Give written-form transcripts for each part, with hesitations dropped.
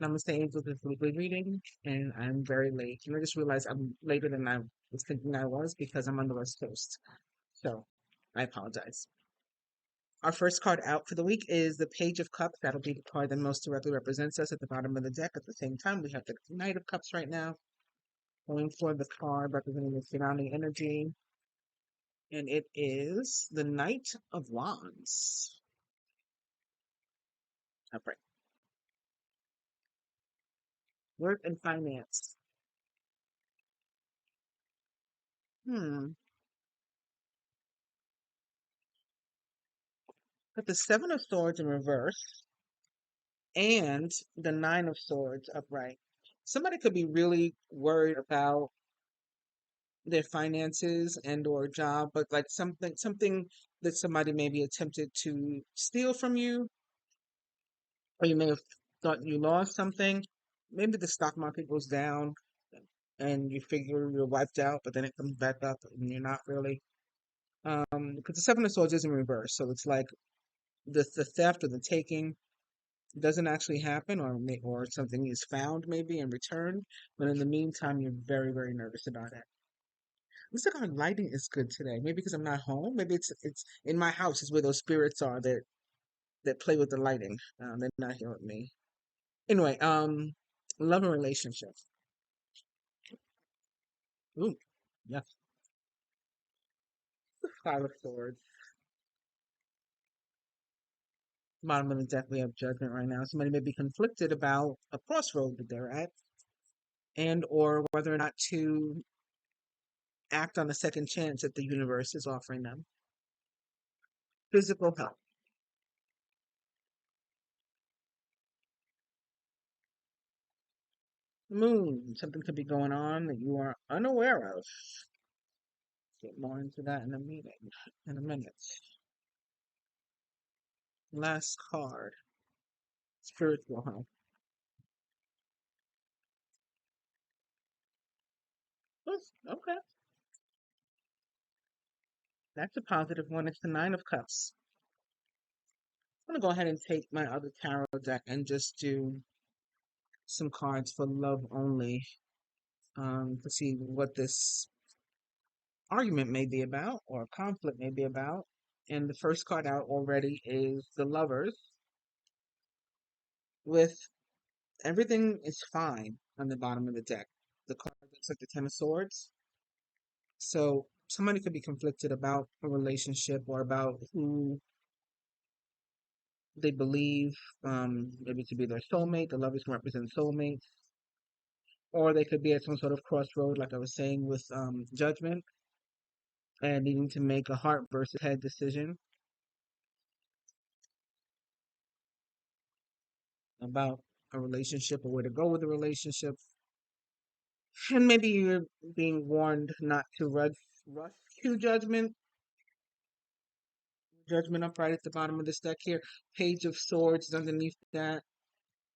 Namaste Angels is weekly reading, and I'm very late. And I just realized I'm later than I was thinking I was because I'm on the West Coast. So I apologize. Our first card out for the week is the Page of Cups. That'll be the card that most directly represents us at the bottom of the deck. At the same time, we have the Knight of Cups right now, going for the card representing the surrounding energy. And it is the Knight of Wands. Upright. Work and finance. Hmm. Got the Seven of Swords in reverse and the Nine of Swords upright. Somebody could be really worried about their finances and or job, but like something that somebody maybe attempted to steal from you, or you may have thought you lost something. Maybe the stock market goes down and you figure you're wiped out, but then it comes back up and you're not really. Because the Seven of Swords is in reverse, so it's like the theft or the taking doesn't actually happen, or something is found maybe and returned, but in the meantime you're very, very nervous about it. Looks like our lighting is good today. Maybe because I'm not home. Maybe it's in my house is where those spirits are that play with the lighting. They're not here with me. Anyway, love and relationship. Ooh, yeah. Five of Swords. Bottom of the deck, we have Judgment right now. Somebody may be conflicted about a crossroad that they're at, and or whether or not to act on the second chance that the universe is offering them. Physical health. Moon. Something could be going on that you are unaware of. Get more into that in a meeting in a minute. Last card. Spiritual health. Okay. That's a positive one. It's the Nine of Cups. I'm gonna go ahead and take my other tarot deck and just do some cards for love only. To see what this argument may be about or conflict may be about. And the first card out already is the Lovers, with everything is fine on the bottom of the deck. The card looks like the Ten of Swords. So somebody could be conflicted about a relationship or about who they believe, maybe to be their soulmate. The Lovers can represent soulmates. Or they could be at some sort of crossroad, like I was saying, with Judgment and needing to make a heart versus head decision about a relationship or where to go with the relationship. And maybe you're being warned not to rush to Judgment. Judgment up right at the bottom of this deck here. Page of Swords is underneath that.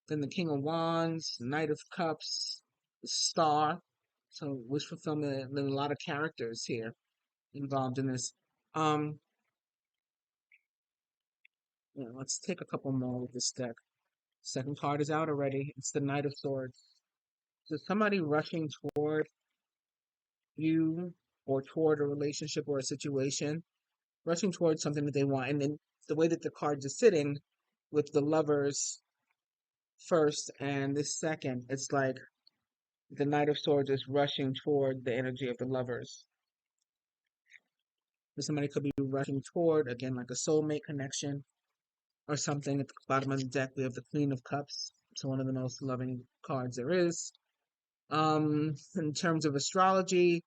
Then the King of Wands, Knight of Cups, the Star. So wish fulfillment. There's a lot of characters here involved in this. Um, yeah, let's take a couple more with this deck. Second card is out already. It's the Knight of Swords. So somebody rushing toward you or toward a relationship or a situation, rushing towards something that they want. And then the way that the cards are sitting with the Lovers first and the second, it's like the Knight of Swords is rushing toward the energy of the Lovers. So somebody could be rushing toward, again, like a soulmate connection or something. At the bottom of the deck, we have the Queen of Cups. So one of the most loving cards there is. In terms of astrology,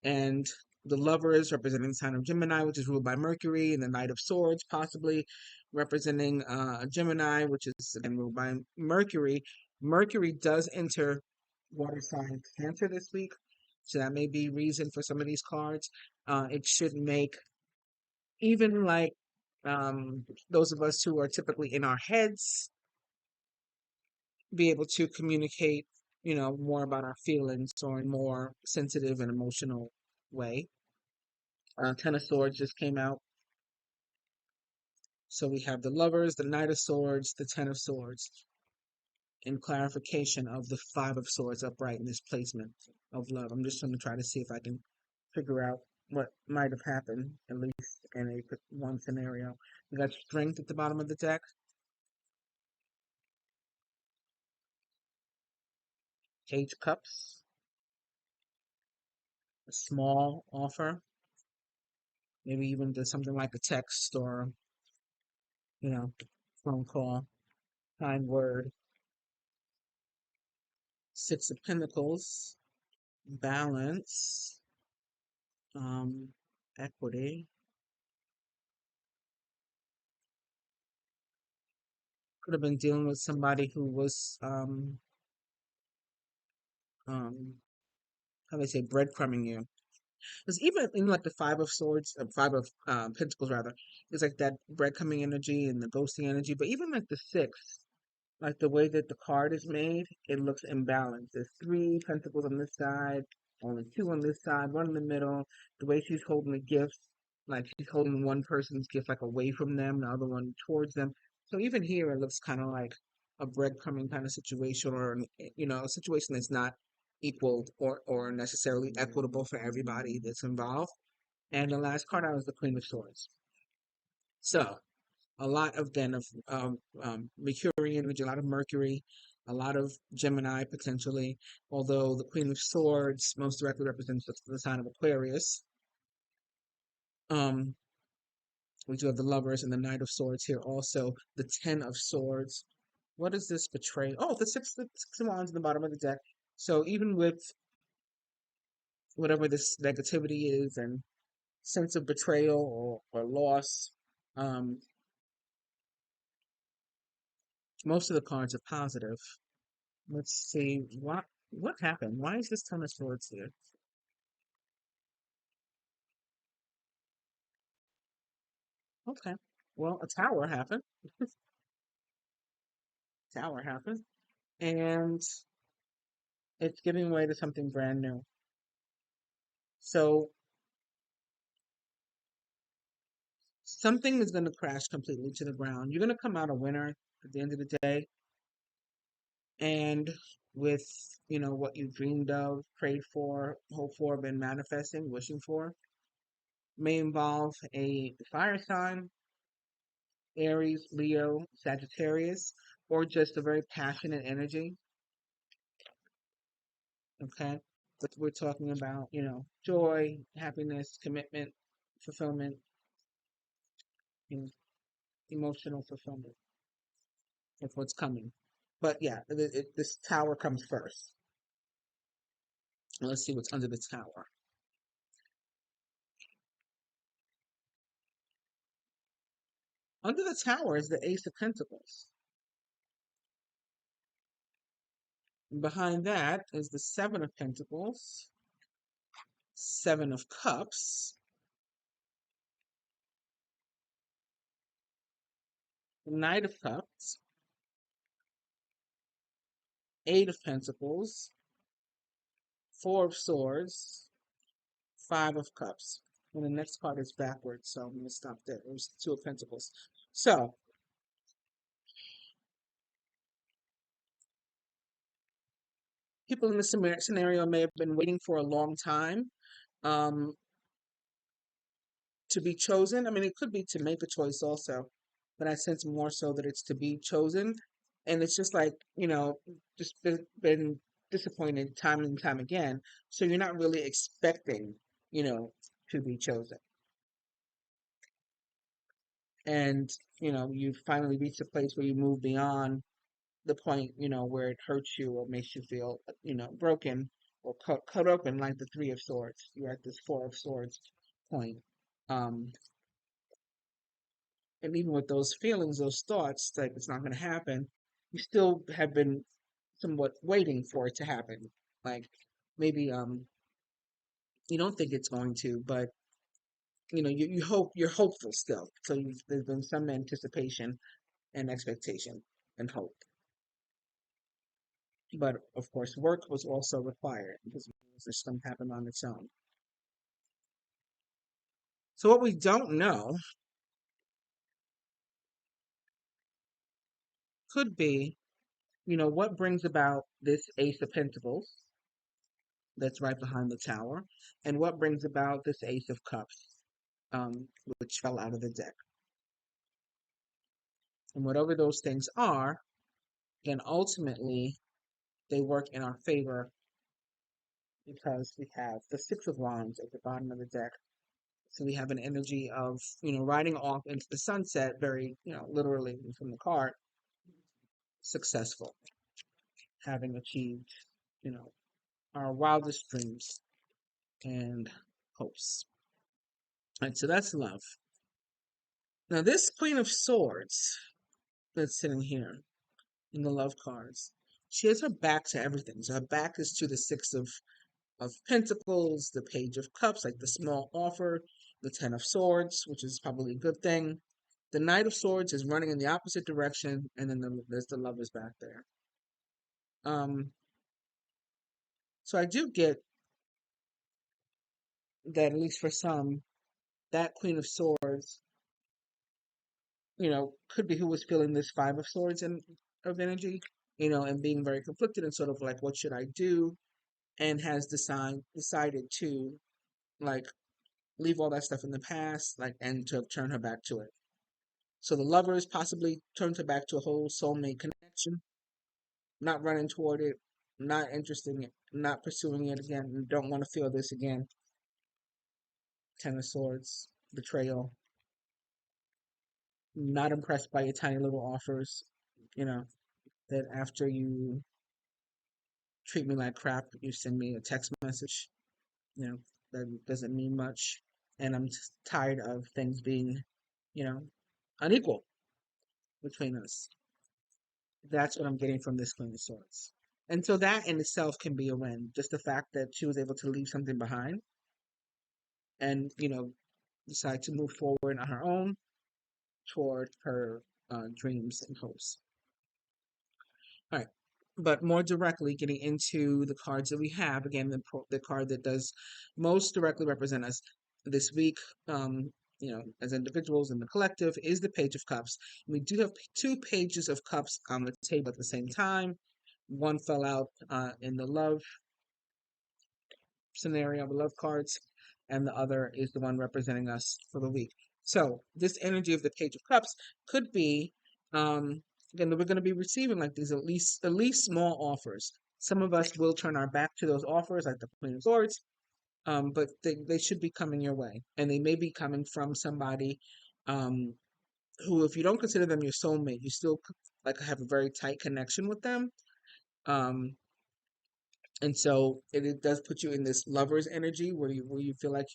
and the Lovers representing the sign of Gemini, which is ruled by Mercury, and the Knight of Swords possibly representing Gemini, which is again ruled by Mercury. Mercury does enter water sign Cancer this week, so that may be reason for some of these cards. It should make even like those of us who are typically in our heads be able to communicate, more about our feelings or in more sensitive and emotional way. Ten of Swords just came out. So we have the Lovers, the Knight of Swords, the Ten of Swords. and clarification of the Five of Swords upright in this placement of love. I'm just going to try to see if I can figure out what might have happened, at least in one scenario. We got Strength at the bottom of the deck. Page Cups. A small offer. Maybe even do something like a text or, phone call. Kind word. Six of Pentacles. Balance. Equity. Could have been dealing with somebody who was um how do they say, breadcrumbing you. Because even in like the Five of Swords, Five of Pentacles rather, it's like that breadcrumbing energy and the ghosting energy. But even like the Six, like the way that the card is made, it looks imbalanced. There's three pentacles on this side, only two on this side, one in the middle. The way she's holding the gifts, like she's holding one person's gift like away from them, the other one towards them. So even here, it looks kind of like a breadcrumbing kind of situation, or a situation that's not equal or necessarily equitable for everybody that's involved. And the last card out was the Queen of Swords. So a lot of then of Mercury energy, a lot of Mercury, a lot of Gemini potentially. Although the Queen of Swords most directly represents the sign of Aquarius. Um, we do have the Lovers and the Knight of Swords here also. The Ten of Swords. What does this betray? Oh, the six of Wands in the bottom of the deck. So even with whatever this negativity is and sense of betrayal or loss, um, most of the cards are positive. Let's see what happened. Why is this Ten of Swords here? Okay, well, a tower happened. Tower happened, and it's giving way to something brand new. So something is going to crash completely to the ground. You're going to come out a winner at the end of the day, and with what you dreamed of, prayed for, hoped for, been manifesting, wishing for, may involve a fire sign, Aries, Leo, Sagittarius, or just a very passionate energy. Okay. But we're talking about, joy, happiness, commitment, fulfillment, you know, emotional fulfillment of what's coming. But yeah, this tower comes first. Let's see what's under the tower. Under the tower is the Ace of Pentacles. Behind that is the Seven of Pentacles, Seven of Cups, the Knight of Cups, Eight of Pentacles, Four of Swords, Five of Cups. And the next card is backwards, so I'm going to stop there. It was Two of Pentacles. So, people in this scenario may have been waiting for a long time um, to be chosen. I mean, it could be to make a choice also, but I sense more so that it's to be chosen. And it's just like, just been disappointed time and time again. So you're not really expecting, to be chosen. And, you finally reach a place where you move beyond the point, where it hurts you or makes you feel, broken or cut open, like the Three of Swords. You're at this Four of Swords point. Um, and even with those feelings, those thoughts, like it's not going to happen, you still have been somewhat waiting for it to happen. Like maybe you don't think it's going to, but you hope, you're hopeful still. So there's been some anticipation and expectation and hope. But of course, work was also required because the system happened on its own. So what we don't know could be what brings about this Ace of Pentacles that's right behind the Tower, and what brings about this Ace of Cups, which fell out of the deck. And whatever those things are, then ultimately they work in our favor because we have the Six of Wands at the bottom of the deck. So we have an energy of, riding off into the sunset, very, literally from the card, successful, having achieved, our wildest dreams and hopes. And so that's love. Now, this Queen of Swords that's sitting here in the love cards, she has her back to everything. So her back is to the Six of Pentacles, the Page of Cups, like the small offer, the Ten of Swords, which is probably a good thing. The Knight of Swords is running in the opposite direction, and then there's the Lovers back there. So I do get that, at least for some, that Queen of Swords, could be who was feeling this Five of Swords and of energy, and being very conflicted and sort of like, what should I do? And has decided to, like, leave all that stuff in the past, like, and to turn her back to it. So the Lovers possibly turned her back to a whole soulmate connection, not running toward it, not interested in it, not pursuing it again, don't want to feel this again. Ten of Swords, betrayal, not impressed by your tiny little offers, that after you treat me like crap, you send me a text message, that doesn't mean much. And I'm just tired of things being, you know, unequal between us. That's what I'm getting from this Queen of Swords. And so that in itself can be a win. Just the fact that she was able to leave something behind and, decide to move forward on her own toward her dreams and hopes. All right. But more directly, getting into the cards that we have, again, the card that does most directly represent us this week, as individuals in the collective, is the Page of Cups. We do have two Pages of Cups on the table at the same time. One fell out in the love scenario, the love cards, and the other is the one representing us for the week. So this energy of the Page of Cups could be, again, we're going to be receiving like these at least small offers. Some of us will turn our back to those offers, like the Queen of Swords, but they should be coming your way, and they may be coming from somebody who, if you don't consider them your soulmate, you still like have a very tight connection with them. Um, and so it does put you in this lover's energy where you feel like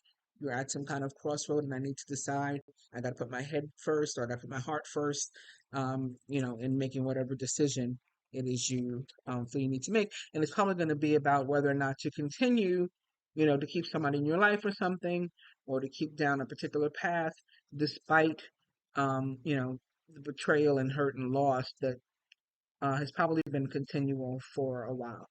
you're at some kind of crossroad and I need to decide. I got to put my head first or I got to put my heart first, in making whatever decision it is you feel you need to make. And it's probably going to be about whether or not to continue, to keep somebody in your life or something, or to keep down a particular path despite, the betrayal and hurt and loss that has probably been continual for a while.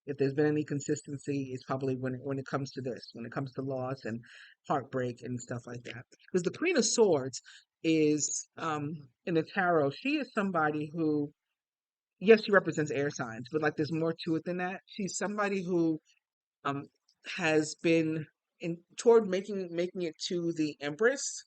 If there's been any consistency, it's probably when it comes to this, when it comes to loss and heartbreak and stuff like that. Because the Queen of Swords is, in the tarot, she is somebody who, yes, she represents air signs, but like there's more to it than that. She's somebody who um has been toward making it to the Empress.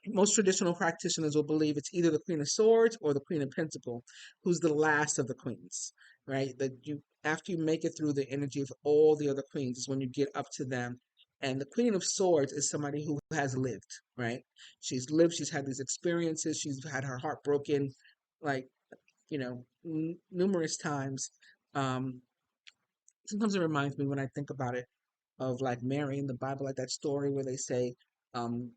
Most traditional practitioners will believe it's either the Queen of Swords or the Queen of Pentacle, who's the last of the queens, right? That you, after you make it through the energy of all the other queens, is when you get up to them. And the Queen of Swords is somebody who has lived, right? She's lived, she's had these experiences, she's had her heart broken, like, numerous times. Um, Sometimes it reminds me when I think about it of like Mary in the Bible, like that story where they say, um,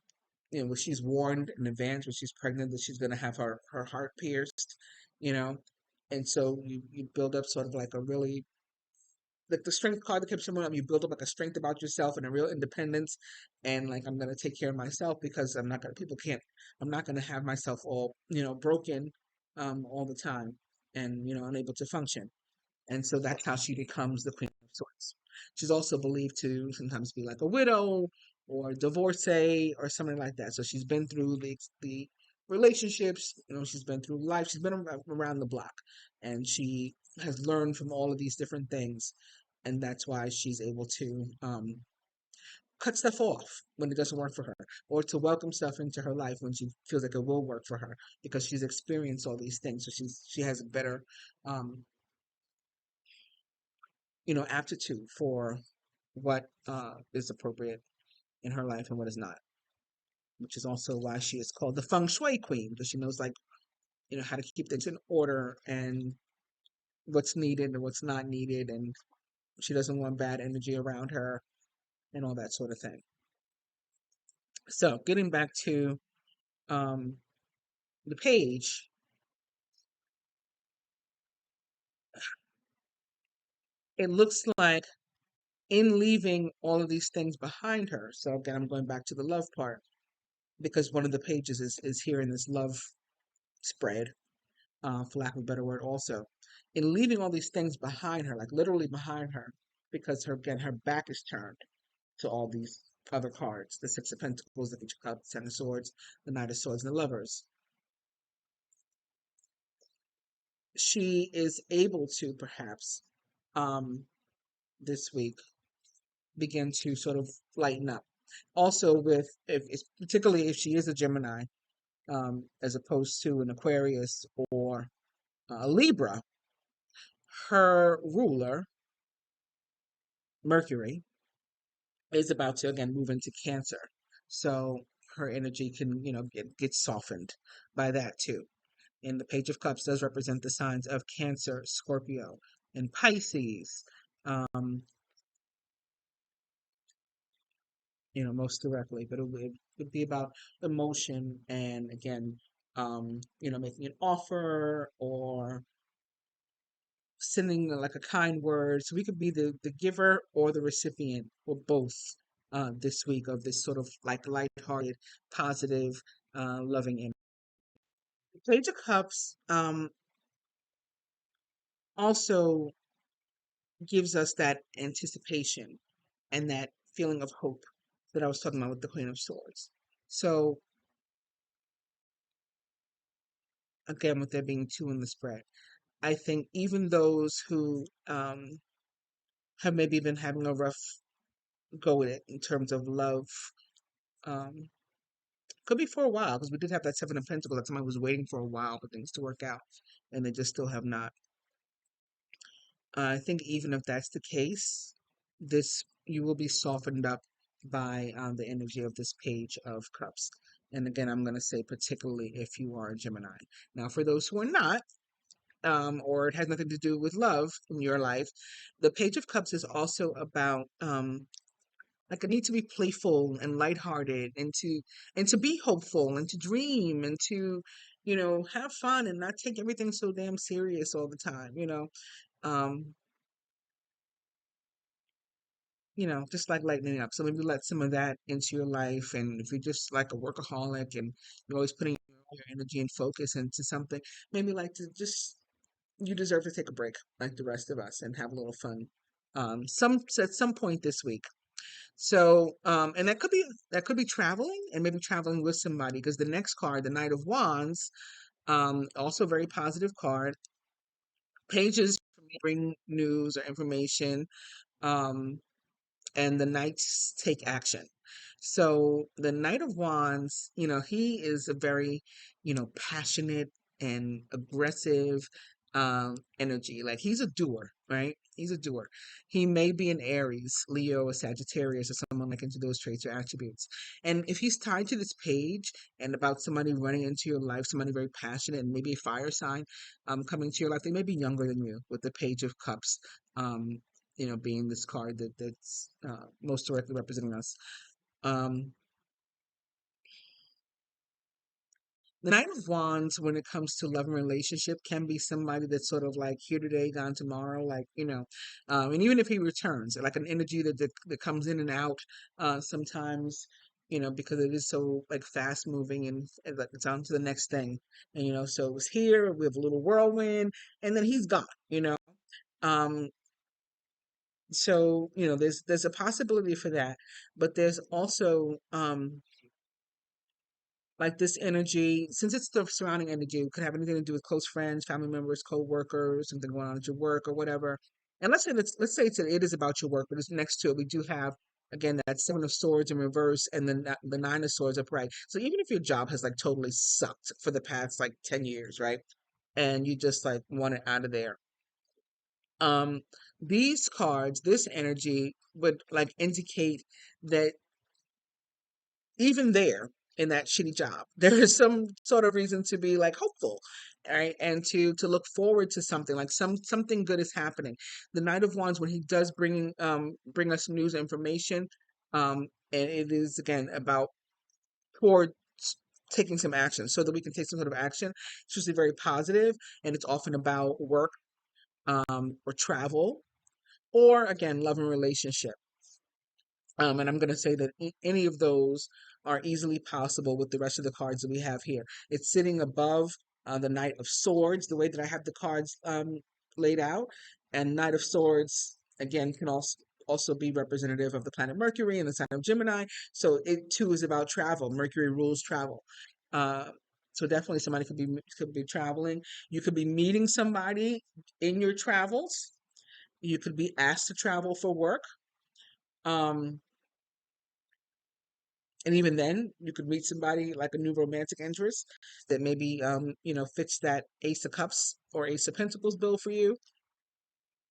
where she's warned in advance when she's pregnant that she's going to have her heart pierced, you know, and so you build up sort of like a really, like the strength card that kept showing up. You build up like a strength about yourself and a real independence, and like I'm going to take care of myself because I'm not going to have myself all broken, all the time, and unable to function. And so that's how she becomes the Queen of Swords. She's also believed to sometimes be like a widow or divorcee or something like that. So she's been through the relationships. She's been through life. She's been around the block, and she has learned from all of these different things, and that's why she's able to cut stuff off when it doesn't work for her, or to welcome stuff into her life when she feels like it will work for her because she's experienced all these things. So she has a better, um, aptitude for what is appropriate in her life and what is not. Which is also why she is called the feng shui queen, because she knows, like, how to keep things in order and what's needed and what's not needed, and she doesn't want bad energy around her and all that sort of thing. So getting back to um, the page, it looks like in leaving all of these things behind her. So again, I'm going back to the love part because one of the pages is here in this love spread, for lack of a better word, also. In leaving all these things behind her, like literally behind her, because her back is turned to all these other cards, the Six of Pentacles, the Page of Cups, Ten of Swords, the Knight of Swords, and the Lovers. She is able to perhaps um, this week begin to sort of lighten up. Also, with particularly if she is a Gemini, as opposed to an Aquarius or a Libra, her ruler Mercury is about to again move into Cancer, so her energy can get softened by that too. And the Page of Cups does represent the signs of Cancer, Scorpio, and Pisces. Um, most directly, but it would be about emotion and again, making an offer or sending like a kind word. So we could be the giver or the recipient or both this week of this sort of like lighthearted, positive, loving energy. The Page of Cups also gives us that anticipation and that feeling of hope that I was talking about with the Queen of Swords. So again, with there being two in the spread, I think even those who have maybe been having a rough go with it in terms of love, um, could be for a while, because we did have that Seven of Pentacles that somebody was waiting for a while for things to work out, and they just still have not. I think even if that's the case, this you will be softened up by the energy of this Page of Cups. And again, I'm going to say particularly if you are a Gemini. Now, for those who are not, or it has nothing to do with love in your life, the Page of Cups is also about like a need to be playful and lighthearted, and to be hopeful and to dream and to have fun and not take everything so damn serious all the time. Um, just like lightening up. So maybe let some of that into your life. And if you're just like a workaholic and you're always putting all your energy and focus into something, maybe like to just you deserve to take a break like the rest of us and have a little fun. Some at some point this week. So, and that could be traveling and maybe traveling with somebody, because the next card, the Knight of Wands, also a very positive card. Pages bring news or information. Um, and the knights take action. So the Knight of Wands, he is a very, passionate and aggressive energy. Like he's a doer, right? He's a doer. He may be an Aries, Leo, or Sagittarius, or someone like into those traits or attributes. And if he's tied to this page and about somebody running into your life, somebody very passionate and maybe a fire sign coming to your life, they may be younger than you with the Page of Cups. Um, being this card that's most directly representing us. Um, the Knight of Wands, when it comes to love and relationship, can be somebody that's sort of like here today, gone tomorrow, like, and even if he returns, like an energy that comes in and out sometimes, because it is so like fast moving and like it's on to the next thing. And, so it was here, we have a little whirlwind, and then he's gone. Um, so there's a possibility for that, but there's also like this energy, since it's the surrounding energy, it could have anything to do with close friends, family members, co-workers, something going on at your work or whatever. And let's say it is about your work, but it's next to it. We do have again that Seven of Swords in reverse, and then the Nine of Swords upright. So even if your job has like totally sucked for the past like 10 years, right, and you just like want it out of there, um, these cards, this energy would like indicate that even there in that shitty job there is some sort of reason to be like hopeful, right, and to look forward to something like something good is happening. The Knight of Wands, when he does bring us news and information, and it is again about towards taking some action so that we can take some sort of action. It's usually very positive, and it's often about work, or travel, or again love and relationship. And I'm going to say that any of those are easily possible with the rest of the cards that we have here. It's sitting above the Knight of Swords, the way that I have the cards laid out. And Knight of Swords, again, can also be representative of the planet Mercury and the sign of Gemini. So it too is about travel. Mercury rules travel. Uh, so definitely somebody could be traveling. You could be meeting somebody in your travels. You could be asked to travel for work. Um, and even then you could meet somebody like a new romantic interest that maybe fits that Ace of Cups or Ace of Pentacles bill for you.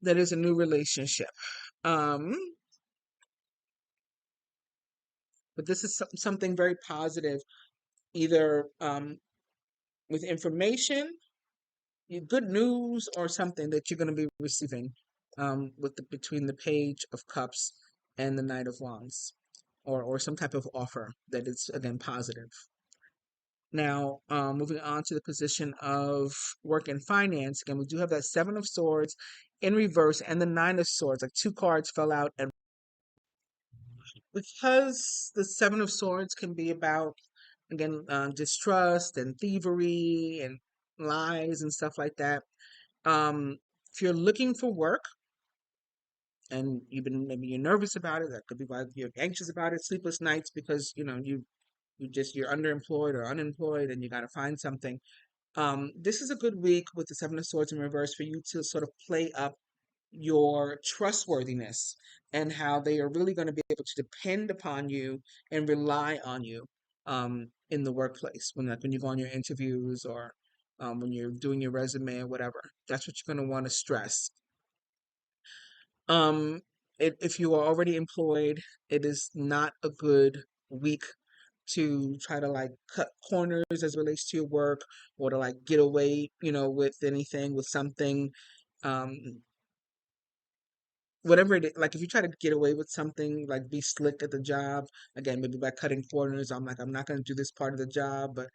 That is a new relationship. um but this is something very positive, either with information, good news, or something that you're going to be receiving with between the Page of Cups and the Knight of Wands, or some type of offer that is again positive. Now, moving on to the position of work and finance, again, we do have that Seven of Swords in reverse and the Nine of Swords. Like two cards fell out, and because the Seven of Swords can be about, again, distrust and thievery and lies and stuff like that. If you're looking for work and maybe you're nervous about it, that could be why you're anxious about it, sleepless nights because you're underemployed or unemployed and you got to find something. This is a good week with the Seven of Swords in reverse for you to sort of play up your trustworthiness and how they are really going to be able to depend upon you and rely on you in the workplace when you go on your interviews, or when you're doing your resume or whatever. That's what you're going to want to stress. Um, if you are already employed, it is not a good week to try to like cut corners as it relates to your work, or to like get away, with anything, with something, um, whatever it is. Like if you try to get away with something, like be slick at the job, again, maybe by cutting corners. I'm not going to do this part of the job, but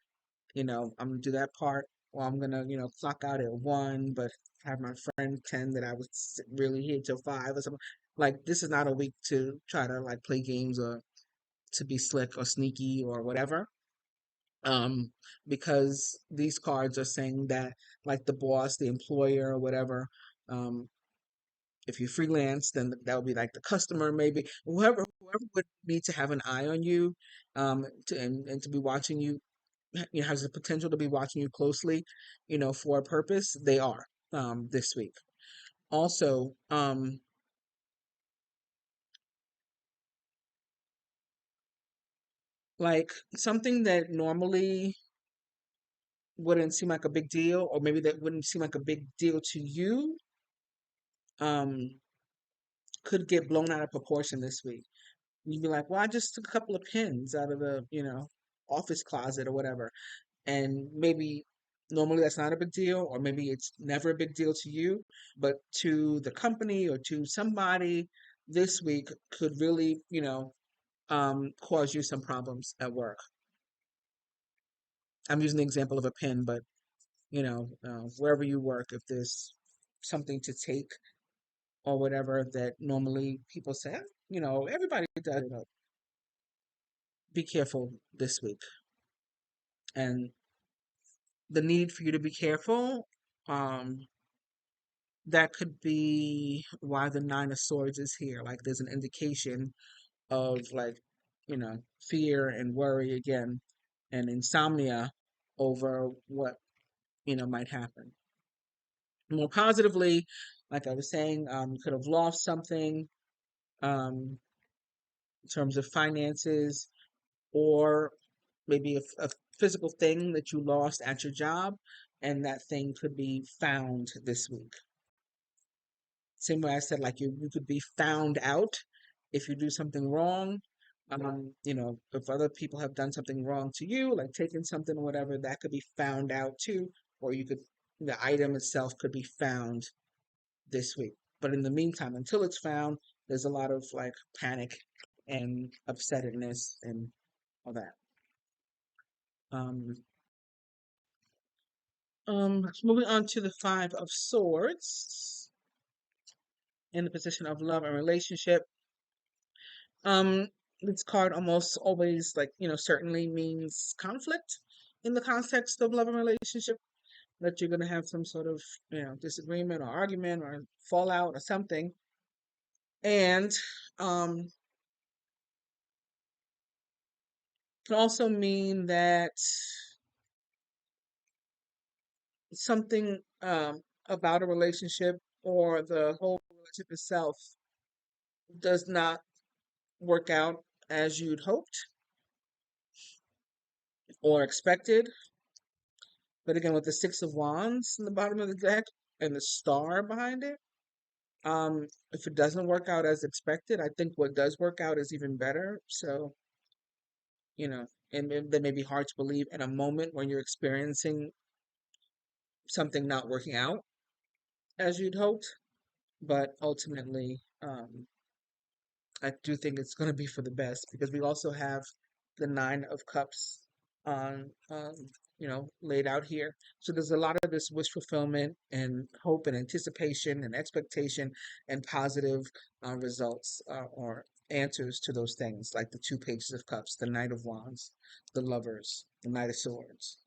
I'm gonna do that part, or I'm gonna, clock out at 1, but have my friend pretend that I was really here till 5 or something. Like this is not a week to try to like play games or to be slick or sneaky or whatever. um because these cards are saying that, like the boss, the employer, or whatever, um if you freelance, then that would be like the customer, maybe whoever would need to have an eye on you, and to be watching you, has the potential to be watching you closely, for a purpose. They are this week. Also, like something that normally wouldn't seem like a big deal, or maybe that wouldn't seem like a big deal to you, um could get blown out of proportion this week. You'd be like, well, I just took a couple of pins out of the, office closet or whatever. And maybe normally that's not a big deal, or maybe it's never a big deal to you, but to the company or to somebody this week could really, cause you some problems at work. I'm using the example of a pin, but, wherever you work, if there's something to take or whatever that normally people say, everybody does it. Be careful this week. And the need for you to be careful, um, that could be why the Nine of Swords is here. Like there's an indication of like, fear and worry again. and insomnia over what, might happen. More positively, like I was saying, you could have lost something um, in terms of finances, or maybe a physical thing that you lost at your job, and that thing could be found this week. Same way I said, like you could be found out if you do something wrong. If other people have done something wrong to you, like taken something or whatever, that could be found out too, or the item itself could be found this week. But in the meantime, until it's found, there's a lot of like panic and upsetness and all that. Um, Moving on to the Five of Swords in the position of love and relationship. Um, this card almost always, like, certainly means conflict in the context of love and relationship, that you're going to have some sort of, disagreement or argument or fallout or something. And um, can also mean that something about a relationship or the whole relationship itself does not work out as you'd hoped or expected. But again, with the Six of Wands in the bottom of the deck and the star behind it, if it doesn't work out as expected, I think what does work out is even better. So, and that may be hard to believe in a moment when you're experiencing something not working out as you'd hoped. But ultimately, I do think it's going to be for the best, because we also have the Nine of Cups on, laid out here. So there's a lot of this wish fulfillment and hope and anticipation and expectation and positive results, or answers to those things, like the two pages of cups, the Knight of Wands, the Lovers, the Knight of Swords,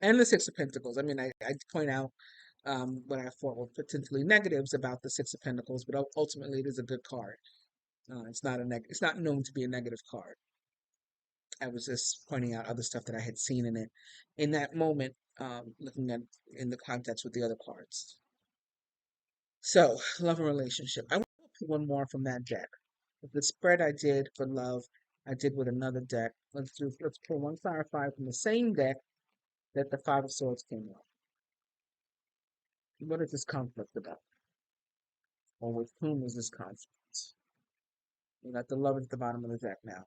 and the Six of Pentacles. I mean, I point out what I thought were potentially negatives about the Six of Pentacles, but ultimately it is a good card. It's not known to be a negative card. I was just pointing out other stuff that I had seen in it in that moment, looking at in the context with the other cards. So, love and relationship. I want to put one more from that deck. The spread I did for love, I did with another deck. Let's pull one clarify from the same deck that the Five of Swords came up. What is this conflict about? Or with whom is this conflict? We got the Lovers at the bottom of the deck now.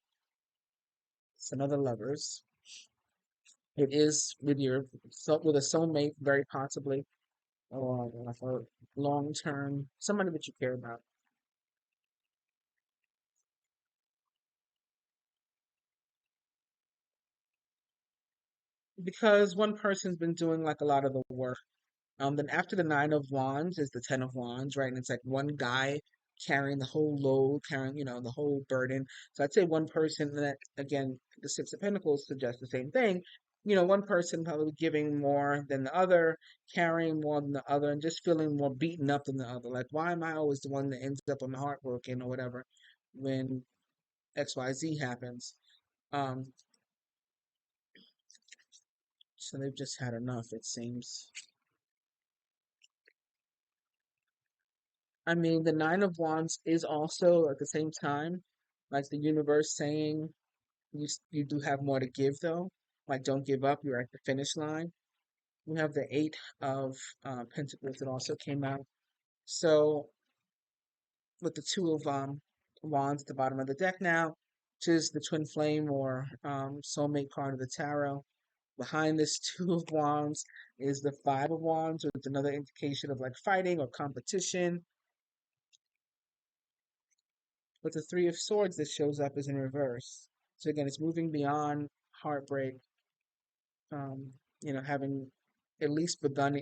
It's another Lovers. It is with with a soulmate, very possibly, or like a long term, somebody that you care about. Because one person's been doing like a lot of the work. Then after the Nine of Wands is the Ten of Wands, right? And it's like one guy carrying the whole load, carrying, the whole burden. So I'd say one person, that again, the Six of Pentacles suggests the same thing. One person probably giving more than the other, carrying more than the other, and just feeling more beaten up than the other. Like, why am I always the one that ends up on the heartbroken or whatever when XYZ happens? Um, so they've just had enough, it seems. I mean, the Nine of Wands is also at the same time like the universe saying you do have more to give, though. Like, don't give up. You're at the finish line. We have the Eight of Pentacles that also came out. So with the Two of Wands at the bottom of the deck now, which is the twin flame or soulmate card of the tarot. Behind this Two of Wands is the Five of Wands, which is another indication of like fighting or competition. But the Three of Swords that shows up is in reverse. So again, it's moving beyond heartbreak, um, having at least begun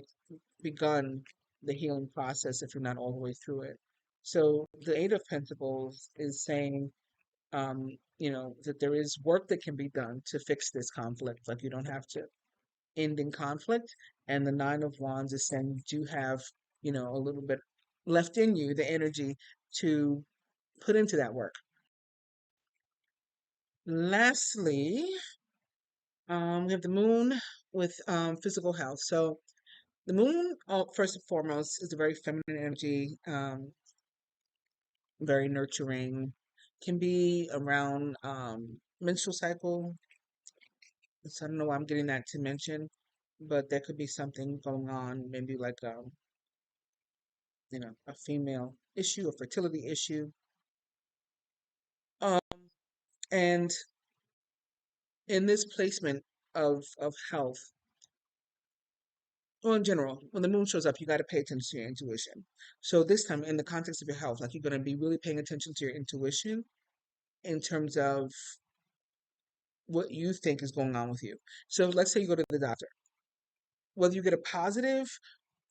the healing process if you're not all the way through it. So the Eight of Pentacles is saying, that there is work that can be done to fix this conflict. Like, you don't have to end in conflict. And the Nine of Wands is saying you do have, a little bit left in you, the energy to put into that work. Lastly, we have the moon with physical health. So the moon, first and foremost, is a very feminine energy, very nurturing, can be around menstrual cycle. So I don't know why I'm getting that to mention, but there could be something going on, maybe like a female issue, a fertility issue. Um, and in this placement of health, well, in general, when the moon shows up, you got to pay attention to your intuition. So this time, in the context of your health, like you're going to be really paying attention to your intuition in terms of what you think is going on with you. So let's say you go to the doctor, whether you get a positive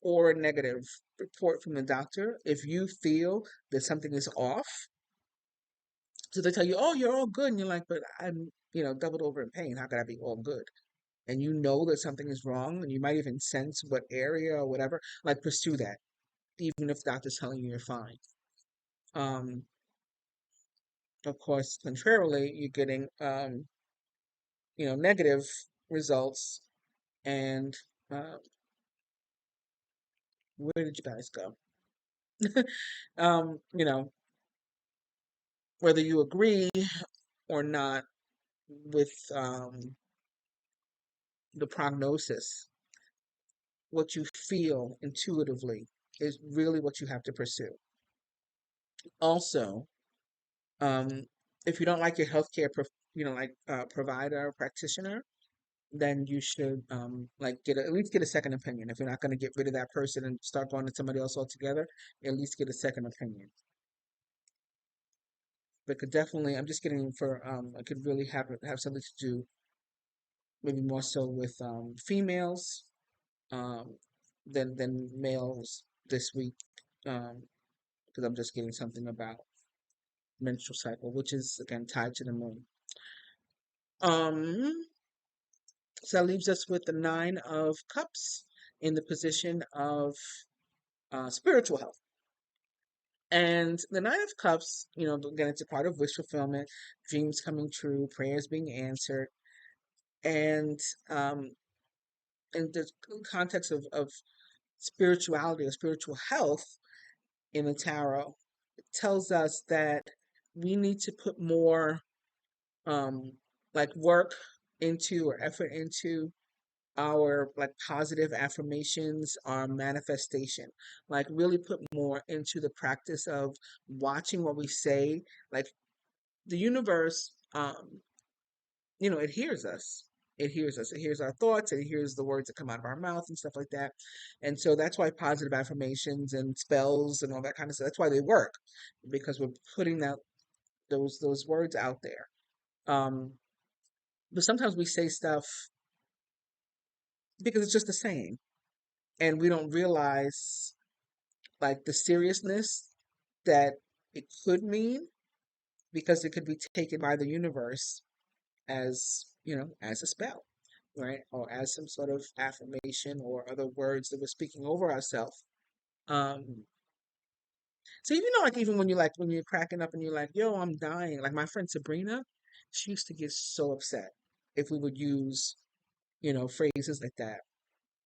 or a negative report from the doctor, if you feel that something is off, so they tell you, "Oh, you're all good," and you're like, "But I'm, doubled over in pain. How could I be all good?" And you know that something is wrong, and you might even sense what area or whatever. Like pursue that, even if the doctor's telling you you're fine. Um, of course, contrarily, you're getting negative results. And uh, where did you guys go? um, you know, whether you agree or not with the prognosis, what you feel intuitively is really what you have to pursue. Also, um, if you don't like your healthcare, provider or practitioner, then you should like at least get a second opinion. If you're not going to get rid of that person and start going to somebody else altogether, at least get a second opinion. But could definitely, I'm just getting for I could really have something to do maybe more so with females um, than males this week, because I'm just getting something about menstrual cycle, which is again tied to the moon. Um, so that leaves us with the Nine of Cups in the position of spiritual health. And the Nine of Cups, again, it's a part of wish fulfillment, dreams coming true, prayers being answered, and um, in the context of spirituality or spiritual health in the tarot, it tells us that we need to put more um, like work into or effort into our like positive affirmations, our manifestation, like really put more into the practice of watching what we say. Like the universe, it hears us. It hears us. It hears our thoughts. It hears the words that come out of our mouth and stuff like that. And so that's why positive affirmations and spells and all that kind of stuff, that's why they work, because we're putting those words out there. But sometimes we say stuff because it's just a saying, and we don't realize like the seriousness that it could mean, because it could be taken by the universe as as a spell, right, or as some sort of affirmation or other words that we're speaking over ourselves. um so even when you're cracking up and you're like, yo, I'm dying, like my friend Sabrina, she used to get so upset if we would use phrases like that,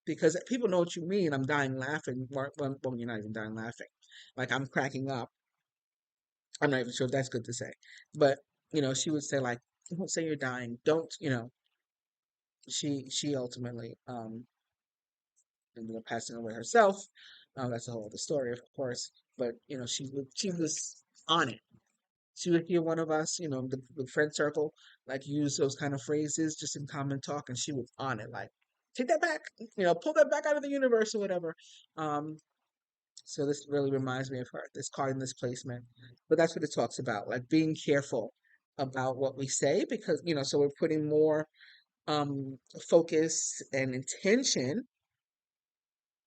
because people know what you mean. I'm dying laughing when you're not even dying laughing, like I'm cracking up. I'm not even sure if that's good to say, but she would say like, "Don't say you're dying. Don't." She ultimately ended up passing away herself. That's a whole other story, of course. But she was on it. She would hear one of us, the friend circle, like use those kind of phrases just in common talk, and she was on it, like take that back, pull that back out of the universe or whatever. Um, So this really reminds me of her, this card in this placement. But that's what it talks about, like being careful about what we say, because, so we're putting more focus and intention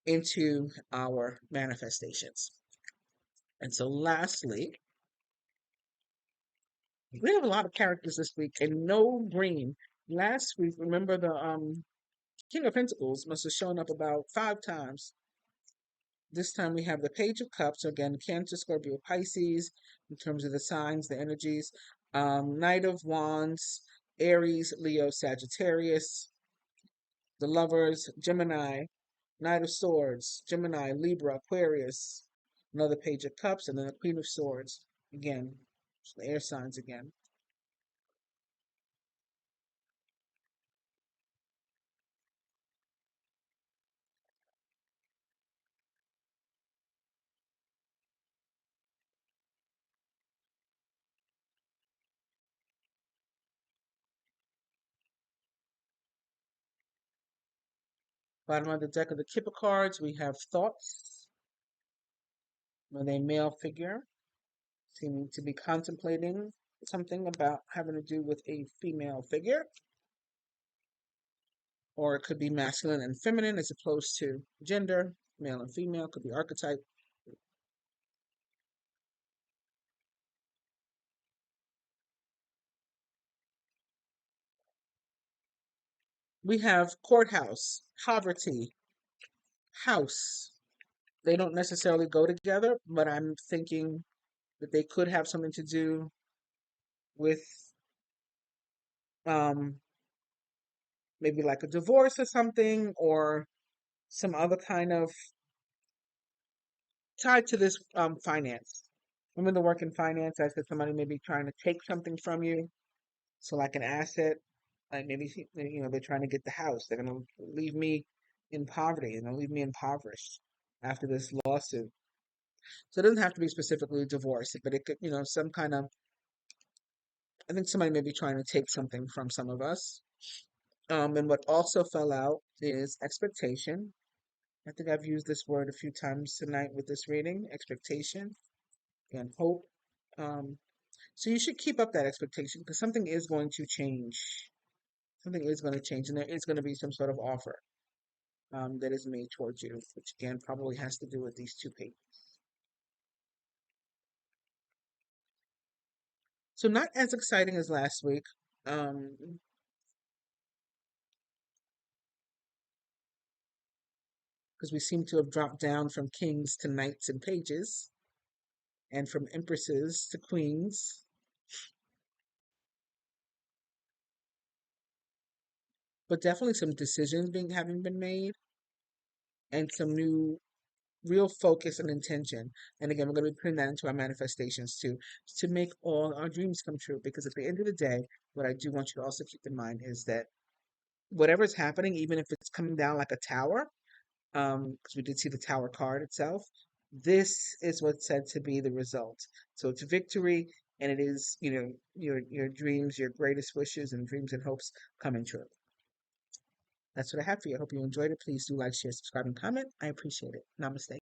into our manifestations. And so lastly, we have a lot of characters this week and no green. Last week, remember the King of Pentacles must have shown up about 5 times. This time we have the Page of Cups. So again, Cancer, Scorpio, Pisces, in terms of the signs, the energies. Knight of Wands, Aries, Leo, Sagittarius, the Lovers, Gemini, Knight of Swords, Gemini, Libra, Aquarius, another Page of Cups, and then the Queen of Swords. Again, the air signs again. Bottom of the deck of the Kipper cards, we have Thoughts, with a male figure seeming to be contemplating something about having to do with a female figure, or it could be masculine and feminine as opposed to gender, male and female, could be archetype. We have courthouse, poverty, house. They don't necessarily go together, but I'm thinking that they could have something to do with um, maybe like a divorce or something, or some other kind of tied to this finance. Women that work in finance, I said somebody may be trying to take something from you. So like an asset, like maybe they're trying to get the house. They're gonna leave me in poverty, and they'll leave me impoverished after this lawsuit. So it doesn't have to be specifically divorce, but it could, some kind of. I think somebody may be trying to take something from some of us. And what also fell out is expectation. I think I've used this word a few times tonight with this reading, expectation and hope. Um, so you should keep up that expectation because something is going to change. Something is going to change, and there is going to be some sort of offer that is made towards you, which again probably has to do with these two pages. So not as exciting as last week, because we seem to have dropped down from kings to knights and pages, and from empresses to queens. But definitely some decisions being having been made, and some new real focus and intention. And again, we're going to be putting that into our manifestations too, to make all our dreams come true. Because at the end of the day, what I do want you to also keep in mind is that whatever's happening, even if it's coming down like a tower, because we did see the tower card itself, this is what's said to be the result. So it's victory, and it is, your dreams, your greatest wishes and dreams and hopes coming true. That's what I have for you. I hope you enjoyed it. Please do like, share, subscribe, and comment. I appreciate it. Namaste.